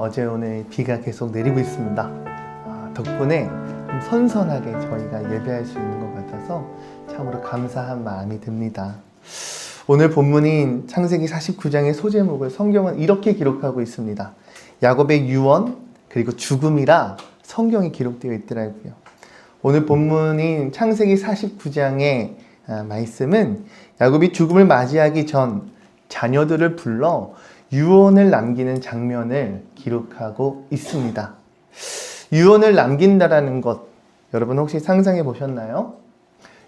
어제 오늘 비가 계속 내리고 있습니다. 덕분에 좀 선선하게 저희가 예배할 수 있는 것 같아서 참으로 감사한 마음이 듭니다. 오늘 본문인 창세기 49장의 소제목을 성경은 이렇게 기록하고 있습니다. 야곱의 유언 그리고 죽음이라 성경이 기록되어 있더라고요. 오늘 본문인 창세기 49장의 말씀은 야곱이 죽음을 맞이하기 전 자녀들을 불러 유언을 남기는 장면을 기록하고 있습니다. 유언을 남긴다라는 것, 여러분 혹시 상상해 보셨나요?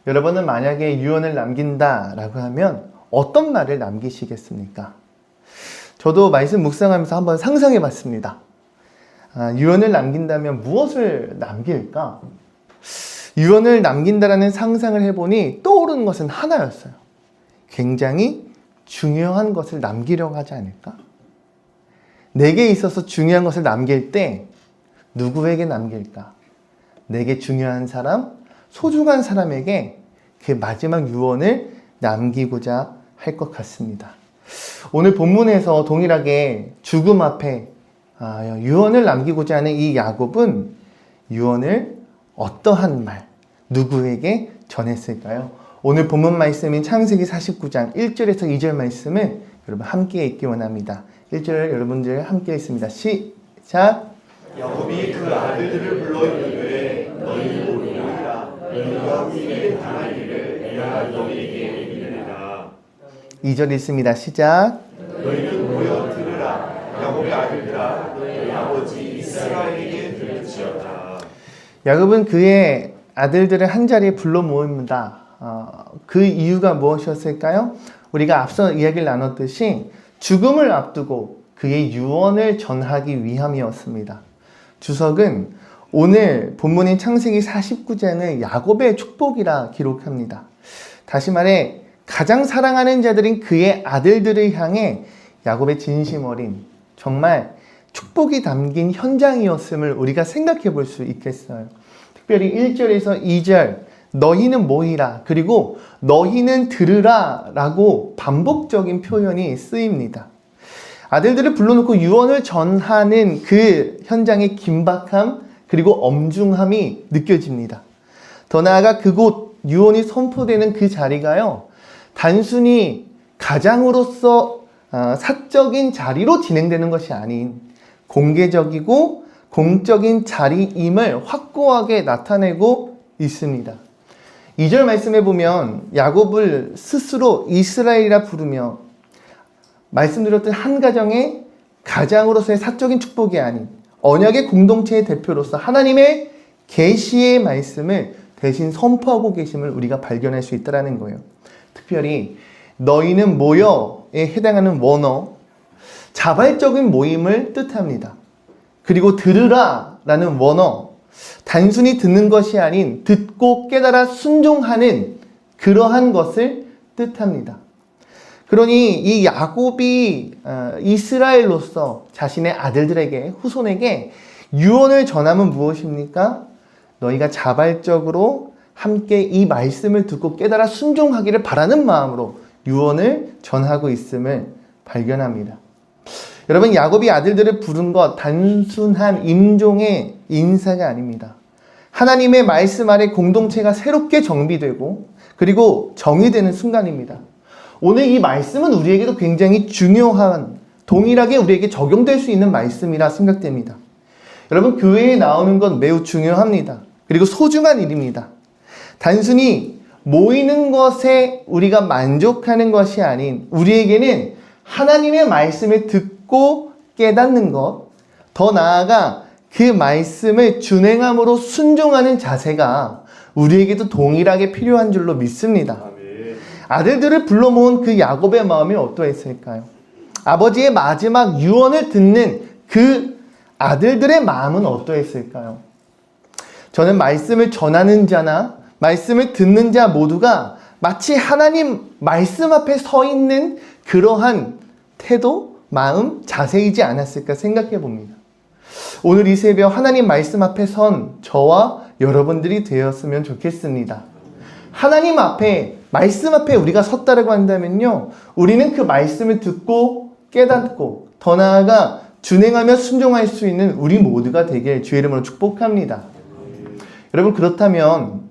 여러분은 만약에 유언을 남긴다라고 하면 어떤 말을 남기시겠습니까? 저도 말씀 묵상하면서 한번 상상해 봤습니다. 유언을 남긴다면 무엇을 남길까? 유언을 남긴다라는 상상을 해보니 떠오르는 것은 하나였어요. 굉장히 중요한 것을 남기려고 하지 않을까? 내게 있어서 중요한 것을 남길 때 누구에게 남길까? 내게 중요한 사람, 소중한 사람에게 그 마지막 유언을 남기고자 할 것 같습니다. 오늘 본문에서 동일하게 죽음 앞에 유언을 남기고자 하는 이 야곱은 유언을 어떠한 말, 누구에게 전했을까요? 오늘 본문 말씀인 창세기 49장 1절에서 2절 말씀을 여러분 함께 읽기 원합니다. 1절 여러분들 함께 읽습니다. 시작! 야곱이 그 아들들을 불러 이르되 너희는 모르리라 너희가 우리에게 당할 일을 내가 너희에게 이르리라. 2절 읽습니다. 시작! 너희는 모여 들으라 야곱의 아들들아 너희 아버지 이스라엘에게 들을지어다. 야곱은 그의 아들들을 한자리에 불러 모읍니다. 그 이유가 무엇이었을까요? 우리가 앞서 이야기를 나눴듯이 죽음을 앞두고 그의 유언을 전하기 위함이었습니다. 주석은 오늘 본문인 창세기 49장을 야곱의 축복이라 기록합니다. 다시 말해 가장 사랑하는 자들인 그의 아들들을 향해 야곱의 진심 어린 정말 축복이 담긴 현장이었음을 우리가 생각해 볼 수 있겠어요. 특별히 1절에서 2절 너희는 모이라 그리고 너희는 들으라 라고 반복적인 표현이 쓰입니다. 아들들을 불러놓고 유언을 전하는 그 현장의 긴박함 그리고 엄중함이 느껴집니다. 더 나아가 그곳 유언이 선포되는 그 자리가요, 단순히 가장으로서 사적인 자리로 진행되는 것이 아닌 공개적이고 공적인 자리임을 확고하게 나타내고 있습니다. 2절 말씀에 보면 야곱을 스스로 이스라엘이라 부르며 말씀드렸던 한 가정의 가장으로서의 사적인 축복이 아닌 언약의 공동체의 대표로서 하나님의 계시의 말씀을 대신 선포하고 계심을 우리가 발견할 수 있다는 거예요. 특별히 너희는 모여에 해당하는 원어 자발적인 모임을 뜻합니다. 그리고 들으라 라는 원어 단순히 듣는 것이 아닌 듣고 깨달아 순종하는 그러한 것을 뜻합니다. 그러니 이 야곱이 이스라엘로서 자신의 아들들에게 후손에게 유언을 전함은 무엇입니까? 너희가 자발적으로 함께 이 말씀을 듣고 깨달아 순종하기를 바라는 마음으로 유언을 전하고 있음을 발견합니다. 여러분, 야곱이 아들들을 부른 것 단순한 임종의 인사가 아닙니다. 하나님의 말씀 아래 공동체가 새롭게 정비되고 그리고 정의되는 순간입니다. 오늘 이 말씀은 우리에게도 굉장히 중요한, 동일하게 우리에게 적용될 수 있는 말씀이라 생각됩니다. 여러분, 교회에 나오는 건 매우 중요합니다. 그리고 소중한 일입니다. 단순히 모이는 것에 우리가 만족하는 것이 아닌 우리에게는 하나님의 말씀을 듣고 깨닫는 것, 더 나아가 그 말씀을 준행함으로 순종하는 자세가 우리에게도 동일하게 필요한 줄로 믿습니다. 아들들을 불러 모은 그 야곱의 마음이 어떠했을까요? 아버지의 마지막 유언을 듣는 그 아들들의 마음은 어떠했을까요? 저는 말씀을 전하는 자나 말씀을 듣는 자 모두가 마치 하나님 말씀 앞에 서 있는 그러한 태도, 마음, 자세이지 않았을까 생각해 봅니다. 오늘 이 새벽 하나님 말씀 앞에 선 저와 여러분들이 되었으면 좋겠습니다. 하나님 앞에, 말씀 앞에 우리가 섰다라고 한다면요, 우리는 그 말씀을 듣고 깨닫고 더 나아가 준행하며 순종할 수 있는 우리 모두가 되길 주의 이름으로 축복합니다. 여러분, 그렇다면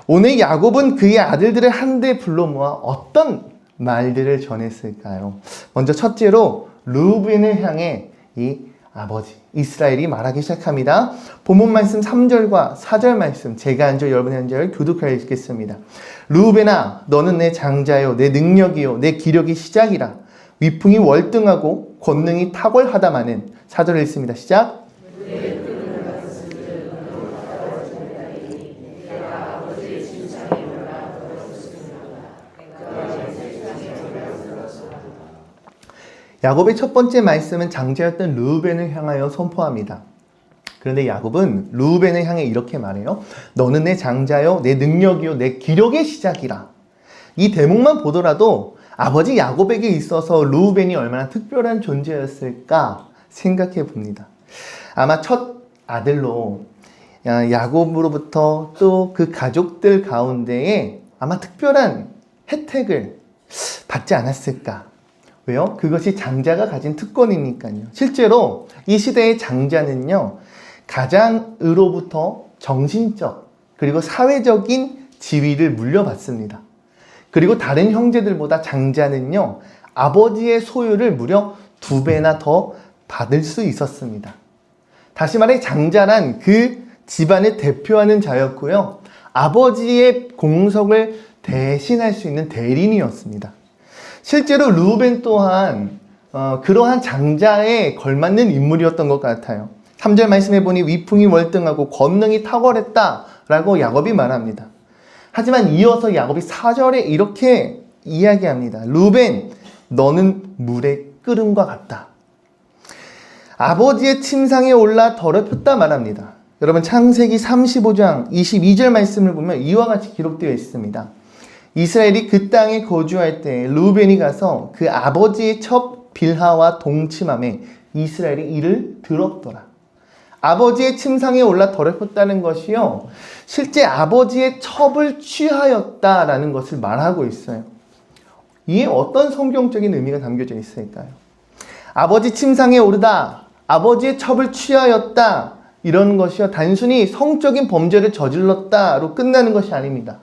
오늘 야곱은 그의 아들들을 한데 불러 모아 어떤 말들을 전했을까요? 먼저 첫째로 르우벤을 향해 이 아버지 이스라엘이 말하기 시작합니다. 본문 말씀 3절과 4절 말씀, 제가 한 절 여러분이 한 절 교독하여 읽겠습니다. 르우벤아, 너는 내 장자요, 내 능력이요, 내 기력이 시작이라. 위풍이 월등하고 권능이 탁월하다마는. 4절 읽습니다. 시작. 야곱의 첫 번째 말씀은 장자였던 르우벤을 향하여 선포합니다. 그런데 야곱은 르우벤을 향해 이렇게 말해요. 너는 내 장자요, 내 능력이요, 내 기력의 시작이라. 이 대목만 보더라도 아버지 야곱에게 있어서 르우벤이 얼마나 특별한 존재였을까 생각해 봅니다. 아마 첫 아들로 야곱으로부터 또 그 가족들 가운데에 아마 특별한 혜택을 받지 않았을까. 왜요? 그것이 장자가 가진 특권이니까요. 실제로 이 시대의 장자는요, 가장으로부터 정신적 그리고 사회적인 지위를 물려받습니다. 그리고 다른 형제들보다 장자는요, 아버지의 소유를 무려 2배나 더 받을 수 있었습니다. 다시 말해 장자란 그 집안을 대표하는 자였고요, 아버지의 공석을 대신할 수 있는 대리인이었습니다. 실제로 르우벤 또한 그러한 장자에 걸맞는 인물이었던 것 같아요. 3절 말씀해 보니 위풍이 월등하고 권능이 탁월했다라고 야곱이 말합니다. 하지만 이어서 야곱이 4절에 이렇게 이야기합니다. 르우벤, 너는 물의 끓음과 같다. 아버지의 침상에 올라 더럽혔다 말합니다. 여러분, 창세기 35장 22절 말씀을 보면 이와 같이 기록되어 있습니다. 이스라엘이 그 땅에 거주할 때 르우벤이 가서 그 아버지의 첩 빌하와 동침함에 이스라엘이 이를 들었더라. 아버지의 침상에 올라 더럽혔다는 것이요, 실제 아버지의 첩을 취하였다라는 것을 말하고 있어요. 이에 어떤 성경적인 의미가 담겨져 있을까요? 아버지 침상에 오르다, 아버지의 첩을 취하였다, 이런 것이요, 단순히 성적인 범죄를 저질렀다로 끝나는 것이 아닙니다.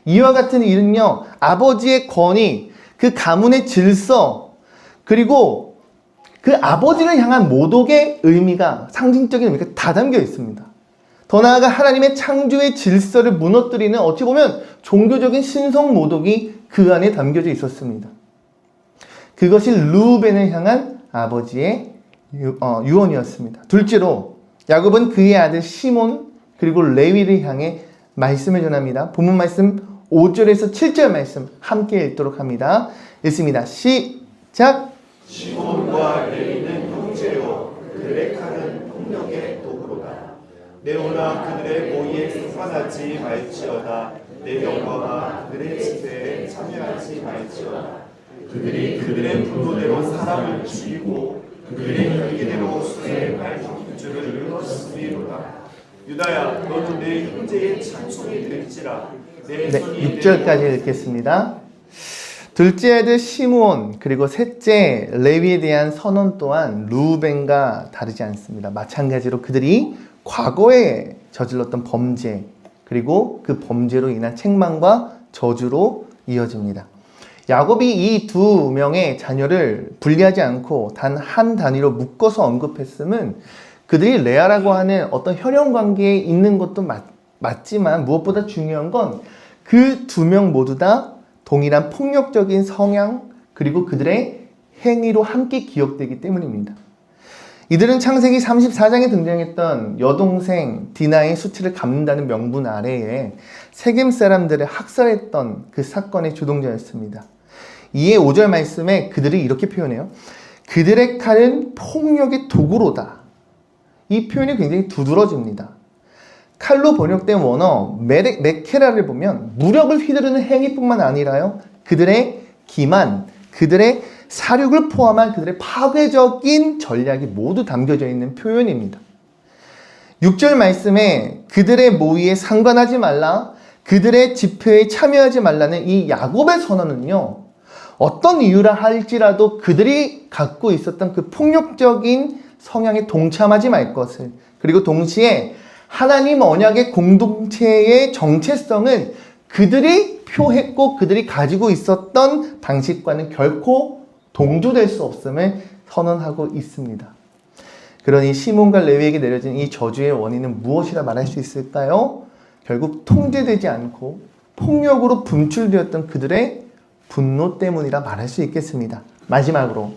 이와 같은 일은요, 아버지의 권위, 그 가문의 질서, 그리고 그 아버지를 향한 모독의 의미가, 상징적인 의미가 다 담겨 있습니다. 더 나아가 하나님의 창조의 질서를 무너뜨리는 어찌 보면 종교적인 신성 모독이 그 안에 담겨져 있었습니다. 그것이 르우벤을 향한 아버지의 유언이었습니다. 둘째로 야곱은 그의 아들 시몬 그리고 레위를 향해 말씀을 전합니다. 본문 말씀 5절에서 7절 말씀 함께 읽도록 합니다. 읽습니다. 시작! 시몬과 레위는 형제요, 그들의 칼은 폭력의 도구로다. 내 오나 그들의 모의에 상관하지 말지어다. 내 영광아 그들의 집회에 참여하지 말지어다. 그들이 그들의 분노대로 사람을 죽이고 그들의 혈기대로 수의 말통줄을 읽었으리로다. 유다야, 너는 내 형제의 찬송이 될지라. 네, 6절까지 읽겠습니다. 둘째 아들 시므온 그리고 셋째 레위에 대한 선언 또한 르우벤과 다르지 않습니다. 마찬가지로 그들이 과거에 저질렀던 범죄, 그리고 그 범죄로 인한 책망과 저주로 이어집니다. 야곱이 이 두 명의 자녀를 분리하지 않고 단 한 단위로 묶어서 언급했음은 그들이 레아라고 하는 어떤 혈연 관계에 있는 것도 맞지만 무엇보다 중요한 건 그 두 명 모두 다 동일한 폭력적인 성향 그리고 그들의 행위로 함께 기억되기 때문입니다. 이들은 창세기 34장에 등장했던 여동생 디나의 수치를 갚는다는 명분 아래에 세겜 사람들을 학살했던 그 사건의 주동자였습니다. 이에 5절 말씀에 그들이 이렇게 표현해요. 그들의 칼은 폭력의 도구로다. 이 표현이 굉장히 두드러집니다. 칼로 번역된 원어 메케라를 보면 무력을 휘두르는 행위뿐만 아니라요, 그들의 기만, 그들의 사륙을 포함한 그들의 파괴적인 전략이 모두 담겨져 있는 표현입니다. 6절 말씀에 그들의 모의에 상관하지 말라, 그들의 집회에 참여하지 말라는 이 야곱의 선언은요, 어떤 이유라 할지라도 그들이 갖고 있었던 그 폭력적인 성향에 동참하지 말 것을, 그리고 동시에 하나님 언약의 공동체의 정체성은 그들이 표했고 그들이 가지고 있었던 방식과는 결코 동조될 수 없음을 선언하고 있습니다. 그러니 시몬과 레위에게 내려진 이 저주의 원인은 무엇이라 말할 수 있을까요? 결국 통제되지 않고 폭력으로 분출되었던 그들의 분노 때문이라 말할 수 있겠습니다. 마지막으로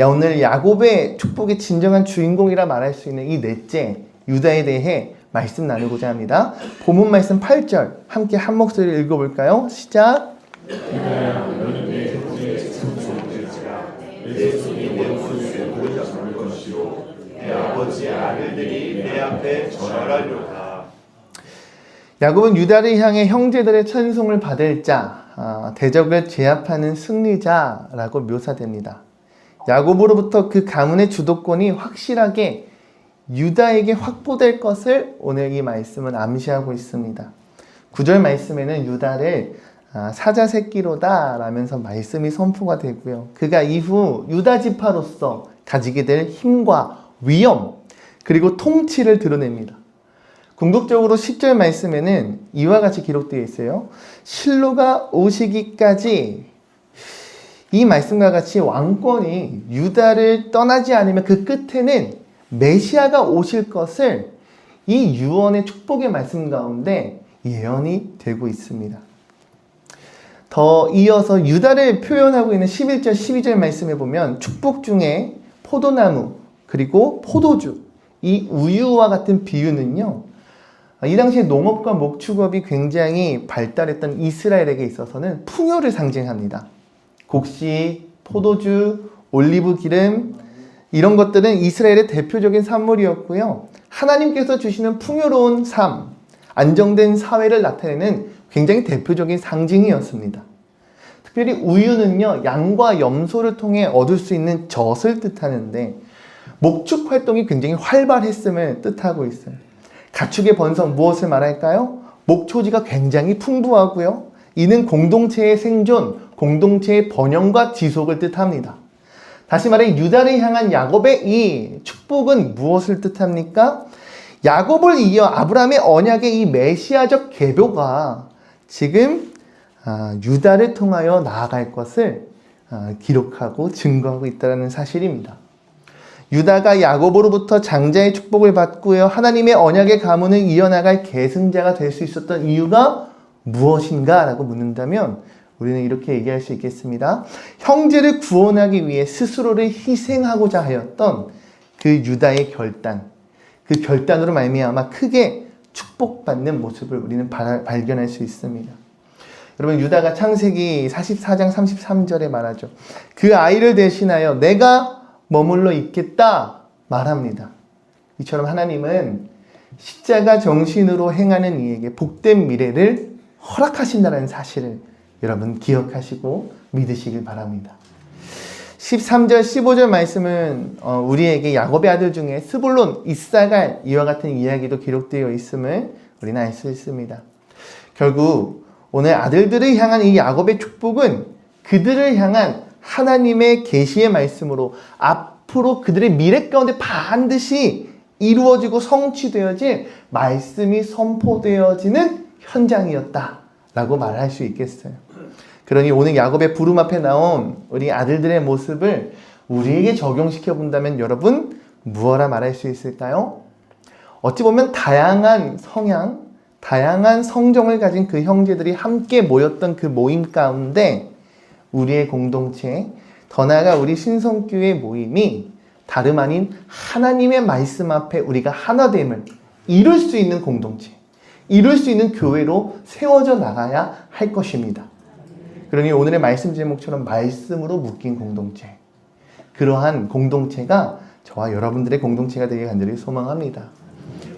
오늘 야곱의 축복의 진정한 주인공이라 말할 수 있는 이 넷째 유다에 대해 말씀 나누고자 합니다. 본문 말씀 8절 함께 한 목소리를 읽어볼까요? 시작! 내 아버지의 아들들이 내 앞에 절하려다. 야곱은 유다를 향해 형제들의 찬송을 받을 자, 대적을 제압하는 승리자라고 묘사됩니다. 야곱으로부터 그 가문의 주도권이 확실하게 유다에게 확보될 것을 오늘 이 말씀은 암시하고 있습니다. 9절 말씀에는 유다를 사자 새끼로다 라면서 말씀이 선포가 되고요. 그가 이후 유다 지파로서 가지게 될 힘과 위엄 그리고 통치를 드러냅니다. 궁극적으로 10절 말씀에는 이와 같이 기록되어 있어요. 실로가 오시기까지 이 말씀과 같이 왕권이 유다를 떠나지 않으면 그 끝에는 메시아가 오실 것을 이 유언의 축복의 말씀 가운데 예언이 되고 있습니다. 더 이어서 유다를 표현하고 있는 11절, 12절 말씀에 보면 축복 중에 포도나무 그리고 포도주, 이 우유와 같은 비유는요, 이 당시에 농업과 목축업이 굉장히 발달했던 이스라엘에게 있어서는 풍요를 상징합니다. 곡식, 포도주, 올리브 기름 이런 것들은 이스라엘의 대표적인 산물이었고요. 하나님께서 주시는 풍요로운 삶, 안정된 사회를 나타내는 굉장히 대표적인 상징이었습니다. 특별히 우유는요, 양과 염소를 통해 얻을 수 있는 젖을 뜻하는데 목축 활동이 굉장히 활발했음을 뜻하고 있어요. 가축의 번성 무엇을 말할까요? 목초지가 굉장히 풍부하고요. 이는 공동체의 생존, 공동체의 번영과 지속을 뜻합니다. 다시 말해 유다를 향한 야곱의 이 축복은 무엇을 뜻합니까? 야곱을 이어 아브라함의 언약의 이 메시아적 계보가 지금 유다를 통하여 나아갈 것을 기록하고 증거하고 있다는 사실입니다. 유다가 야곱으로부터 장자의 축복을 받고요. 하나님의 언약의 가문을 이어나갈 계승자가 될 수 있었던 이유가 무엇인가? 라고 묻는다면 우리는 이렇게 얘기할 수 있겠습니다. 형제를 구원하기 위해 스스로를 희생하고자 하였던 그 유다의 결단, 그 결단으로 말미암아 크게 축복받는 모습을 우리는 발견할 수 있습니다. 여러분, 유다가 창세기 44장 33절에 말하죠. 그 아이를 대신하여 내가 머물러 있겠다 말합니다. 이처럼 하나님은 십자가 정신으로 행하는 이에게 복된 미래를 허락하신다는 사실을 여러분 기억하시고 믿으시길 바랍니다. 13절 15절 말씀은 우리에게 야곱의 아들 중에 스불론, 이사갈 이와 같은 이야기도 기록되어 있음을 우리는 알 수 있습니다. 결국 오늘 아들들을 향한 이 야곱의 축복은 그들을 향한 하나님의 계시의 말씀으로 앞으로 그들의 미래 가운데 반드시 이루어지고 성취되어질 말씀이 선포되어지는 현장이었다라고 말할 수 있겠어요. 그러니 오늘 야곱의 부름 앞에 나온 우리 아들들의 모습을 우리에게 적용시켜 본다면 여러분 무엇라 말할 수 있을까요? 어찌 보면 다양한 성향, 다양한 성정을 가진 그 형제들이 함께 모였던 그 모임 가운데 우리의 공동체, 더 나아가 우리 신성교회 모임이 다름 아닌 하나님의 말씀 앞에 우리가 하나됨을 이룰 수 있는 공동체, 이룰 수 있는 교회로 세워져 나가야 할 것입니다. 그러니 오늘의 말씀 제목처럼 말씀으로 묶인 공동체, 그러한 공동체가 저와 여러분들의 공동체가 되길 간절히 소망합니다.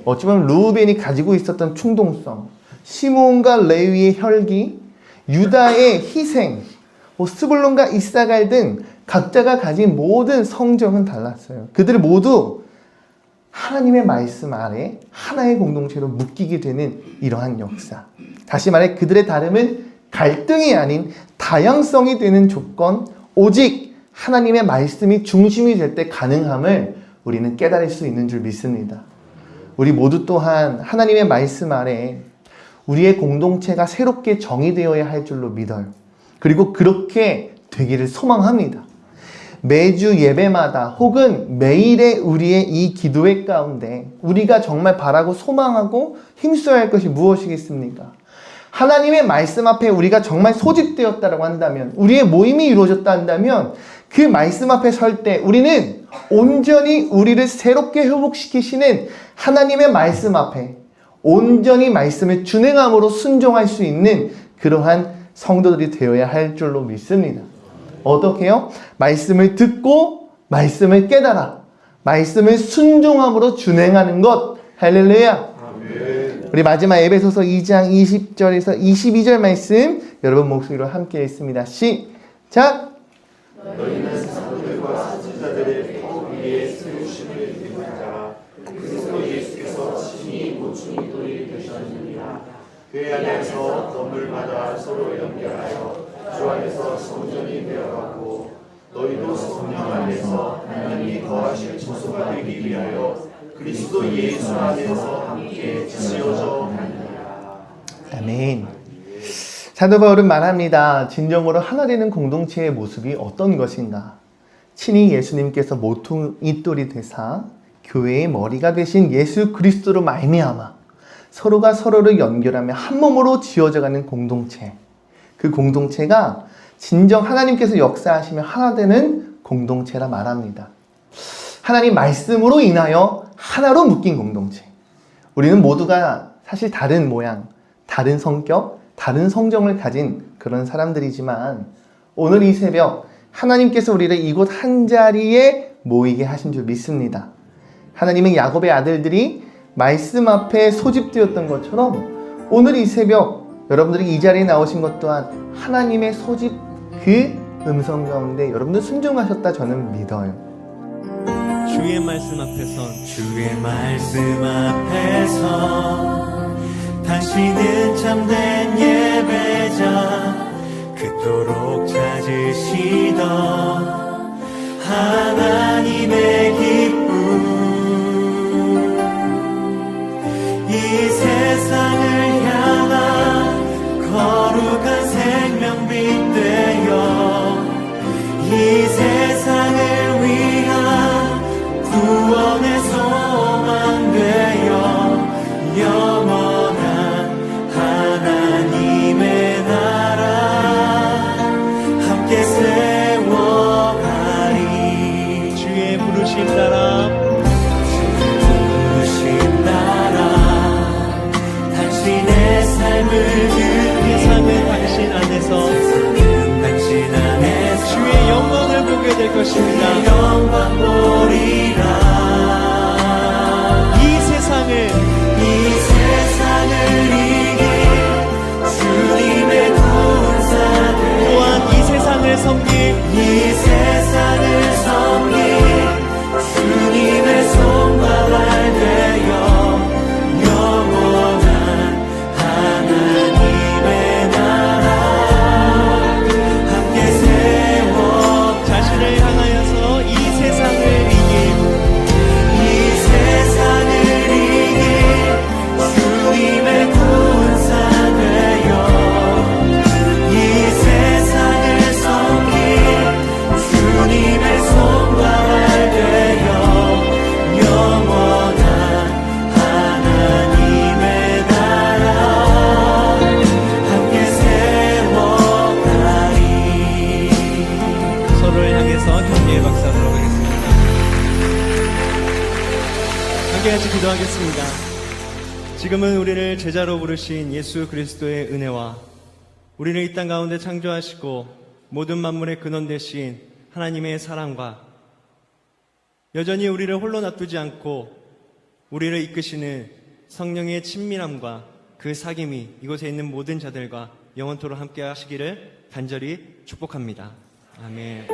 어찌 보면 르우벤이 가지고 있었던 충동성, 시므온과 레위의 혈기, 유다의 희생, 스불론과 이사갈 등 각자가 가진 모든 성정은 달랐어요. 그들 모두 하나님의 말씀 아래 하나의 공동체로 묶이게 되는 이러한 역사. 다시 말해 그들의 다름은 갈등이 아닌 다양성이 되는 조건, 오직 하나님의 말씀이 중심이 될 때 가능함을 우리는 깨달을 수 있는 줄 믿습니다. 우리 모두 또한 하나님의 말씀 아래 우리의 공동체가 새롭게 정의되어야 할 줄로 믿어요. 그리고 그렇게 되기를 소망합니다. 매주 예배마다 혹은 매일의 우리의 이 기도회 가운데 우리가 정말 바라고 소망하고 힘써야 할 것이 무엇이겠습니까? 하나님의 말씀 앞에 우리가 정말 소집되었다고 한다면, 우리의 모임이 이루어졌다 한다면 그 말씀 앞에 설 때 우리는 온전히 우리를 새롭게 회복시키시는 하나님의 말씀 앞에 온전히 말씀을 준행함으로 순종할 수 있는 그러한 성도들이 되어야 할 줄로 믿습니다. 어떻게요? 말씀을 듣고 말씀을 깨달아 말씀을 순종함으로 준행하는 것. 할렐루야. 아멘. 우리 마지막 에베소서 2장 20절에서 22절 말씀 여러분 목소리로 함께 읽습니다. 시작. 너희는 사도들과 선지자들의 터 위에 세우심을 입은 자라. 그리스도 예수께서 친히 보충이 돌이 되셨느니라. 그 안에서 건물마다 서로 연결하여 주 안에서 성전이 되어가고 너희도 성령 안에서 하나님이 거하실 처소가 되기 위하여 그리스도 예수 안에서 함께 지어져 가느니라. 아멘. 사도 바울은 말합니다. 진정으로 하나 되는 공동체의 모습이 어떤 것인가? 친히 예수님께서 모퉁이돌이 되사 교회의 머리가 되신 예수 그리스도로 말미암아 서로가 서로를 연결하며 한 몸으로 지어져가는 공동체. 그 공동체가 진정 하나님께서 역사하시며 하나 되는 공동체라 말합니다. 하나님 말씀으로 인하여 하나로 묶인 공동체. 우리는 모두가 사실 다른 모양, 다른 성격, 다른 성정을 가진 그런 사람들이지만 오늘 이 새벽 하나님께서 우리를 이곳 한자리에 모이게 하신 줄 믿습니다. 하나님은 야곱의 아들들이 말씀 앞에 소집되었던 것처럼 오늘 이 새벽 여러분들이 이 자리에 나오신 것 또한 하나님의 소집 그 음성 가운데 여러분들 순종하셨다 저는 믿어요. 주의 말씀 앞에서 당신은 참된 예배자 그토록 찾으시던 하나님의 기쁨 이 세상을 향한 거룩한 생명빛 되어 이 세상을 위한 구원의 소망 되어 영원한 하나님의 나라 함께 세워가리. 주의 부르심 따라 당신의 삶을 세상은 당신 안에서 주의 영광을 보게 될 것입니다. 영광 보리라. 이 세상을 이길 주님의 군사들 또한 이 세상을 섬길 주님의 손과 발 되어 영원한 하나님의 나라 함께 세워 자신을 향하여서 이 세상을 이길 주님의 군사 되어 이 세상을 섬길 주님의 손과 발 되어 영원한 하나님의 나라 함께 세워가리. 서로를 향해서 격려의 박수 하도록 하겠습니다. 함께 같이 기도하겠습니다. 지금은 우리를 제자로 부르신 예수 그리스도의 은혜와 우리를 이 땅 가운데 창조하시고 모든 만물의 근원 되신 하나님의 사랑과 여전히 우리를 홀로 놔두지 않고 우리를 이끄시는 성령의 친밀함과 그 사귐이 이곳에 있는 모든 자들과 영원토록 함께 하시기를 간절히 축복합니다. 아멘.